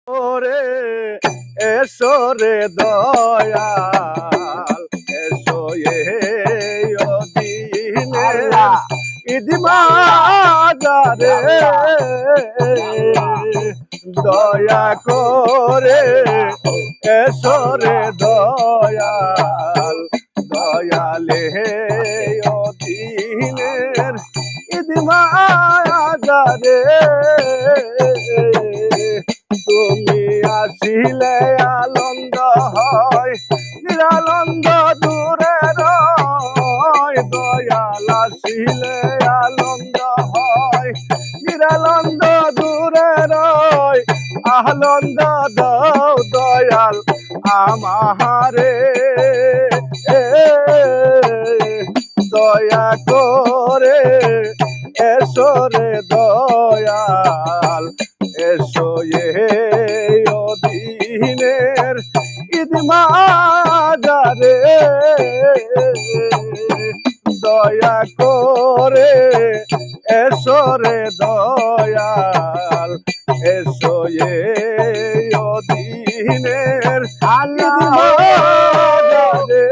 ওরে এসো রে দয়াল এসো ও দিনে ঈদ মাজারে দয়া করে এসো রে দয়াল দয়ালে ও দিনের ঈদ মাজারে তুমি আসিলে আনন্দ হয় নিরানন্দ দূরে রয় দয়াল আসিলে আনন্দ হয় নিরানন্দ দূরে রয় আনন্দ দাও দয়াল আমারে দয়া করে এসো রে দয়াল এসো ও দিনের ঈদ মাজারে দয়া করে এসো রে দয়াল এসো ও দিনের ঈদ মাজারে